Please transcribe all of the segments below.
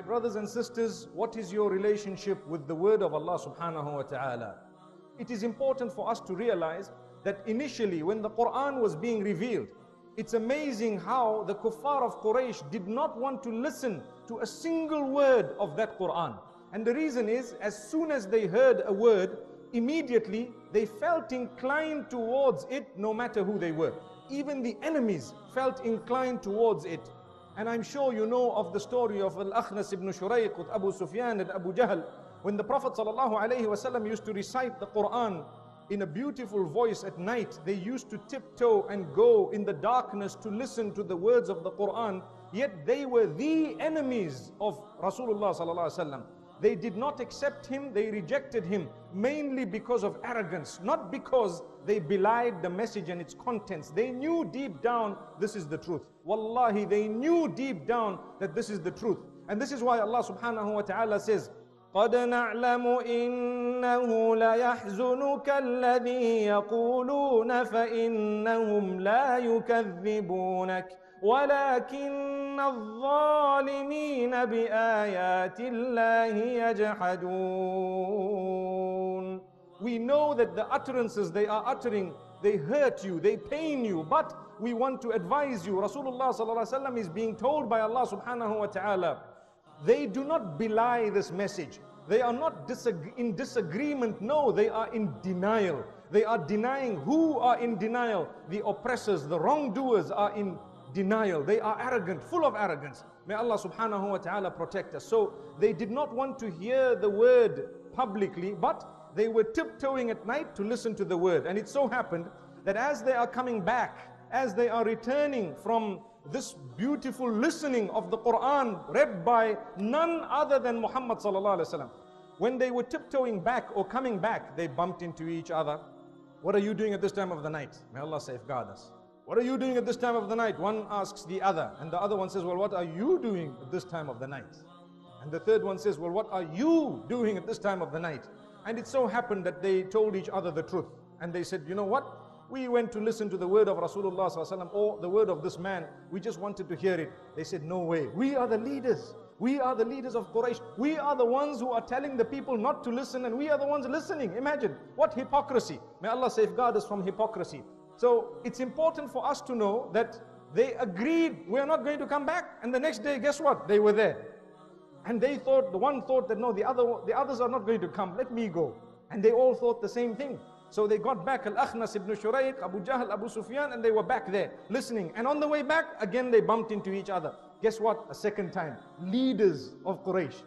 brothers and sisters, what is your relationship with the word of Allah subhanahu wa ta'ala? It is important for us to realize that initially when the Qur'an was being revealed, it's amazing how the kuffar of Quraysh did not want to listen to a single word of that Qur'an. And the reason is, as soon as they heard a word, immediately they felt inclined towards it, no matter who they were. Even the enemies felt inclined towards it. And I'm sure you know of the story of Al-Akhnas ibn Shurayq with Abu Sufyan and Abu Jahl. When the Prophet ﷺ used to recite the Qur'an in a beautiful voice at night, they used to tiptoe and go in the darkness to listen to the words of the Qur'an. Yet they were the enemies of Rasulullah ﷺ. They did not accept him, they rejected him, mainly because of arrogance, not because they belied the message and its contents. They knew deep down this is the truth. Wallahi, they knew deep down that this is the truth. And this is why Allah subhanahu wa ta'ala says, قَدْ نَعْلَمُ إِنَّهُ لَيَحْزُنُكَ الَّذِي يَقُولُونَ فَإِنَّهُمْ لَا يُكَذِّبُونَكَ وَلَكِنَّ الظَّالِمِينَ بِآيَاتِ اللَّهِ يَجْحَدُونَ. We know that the utterances they are uttering, they hurt you, they pain you, but we want to advise you. Rasulullah ﷺ is being told by Allah subhanahu wa ta'ala, they do not belie this message. They are not in disagreement. No, they are in denial. They are denying. Who are in denial? The oppressors, the wrongdoers are in denial. They are arrogant, full of arrogance. May Allah subhanahu wa ta'ala protect us. So they did not want to hear the word publicly, but they were tiptoeing at night to listen to the word. And it so happened that as they are coming back, as they are returning from this beautiful listening of the Qur'an read by none other than Muhammad sallallahu alaihi wasallam, when they were tiptoeing back or coming back, they bumped into each other. What are you doing at this time of the night? May Allah safeguard us. What are you doing at this time of the night? One asks the other, and the other one says, well, what are you doing at this time of the night? And the third one says, well, what are you doing at this time of the night? And it so happened that they told each other the truth. And they said, you know what? We went to listen to the word of Rasulullah ﷺ or the word of this man. We just wanted to hear it. They said, no way. We are the leaders. We are the leaders of Quraysh. We are the ones who are telling the people not to listen, and we are the ones listening. Imagine, what hypocrisy. May Allah safeguard us from hypocrisy. So it's important for us to know that they agreed, we are not going to come back. And the next day, guess what? They were there. And they thought, the one thought that no, the others are not going to come. Let me go. And they all thought the same thing. So they got back, Al-Akhnas ibn Shurayq, Abu Jahl, Abu Sufyan, and they were back there listening. And on the way back, again they bumped into each other. Guess what? A second time. Leaders of Quraysh.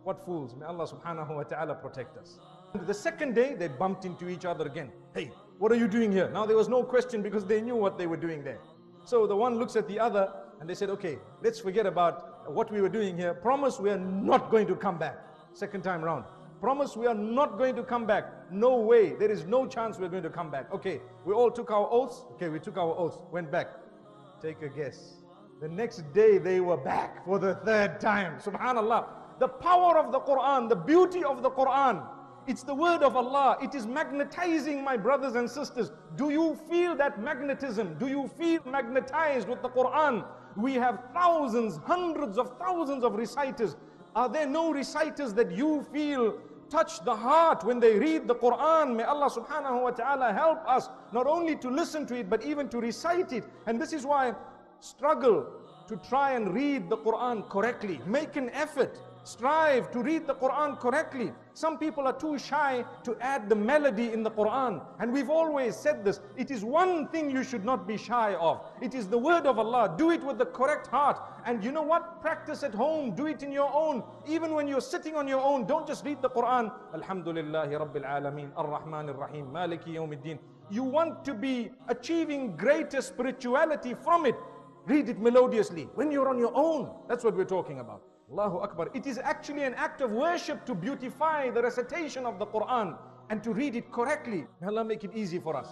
What fools. May Allah subhanahu wa ta'ala protect us. The second day, they bumped into each other again. Hey, what are you doing here? Now there was no question because they knew what they were doing there. So the one looks at the other and they said, okay, let's forget about what we were doing here. Promise we are not going to come back. Second time round. Promise we are not going to come back. No way. There is no chance we're going to come back. Okay, we all took our oaths. Okay, we took our oaths. Went back. Take a guess. The next day they were back for the third time. Subhanallah. The power of the Qur'an, the beauty of the Qur'an. It's the word of Allah. It is magnetizing, my brothers and sisters. Do you feel that magnetism? Do you feel magnetized with the Qur'an? We have thousands, hundreds of thousands of reciters. Are there no reciters that you feel touch the heart when they read the Qur'an? May Allah subhanahu wa ta'ala help us not only to listen to it but even to recite it. And this is why struggle to try and read the Qur'an correctly. Make an effort. Strive to read the Qur'an correctly. Some people are too shy to add the melody in the Qur'an. And we've always said this. It is one thing you should not be shy of. It is the word of Allah. Do it with the correct heart. And you know what? Practice at home. Do it in your own. Even when you're sitting on your own, don't just read the Qur'an. Alhamdulillahi Rabbil Alameen. Ar-Rahman Ar-Rahim. Maliki Yawmiddin. You want to be achieving greater spirituality from it. Read it melodiously. When you're on your own. That's what we're talking about. Allahu Akbar. It is actually an act of worship to beautify the recitation of the Qur'an and to read it correctly. May Allah make it easy for us.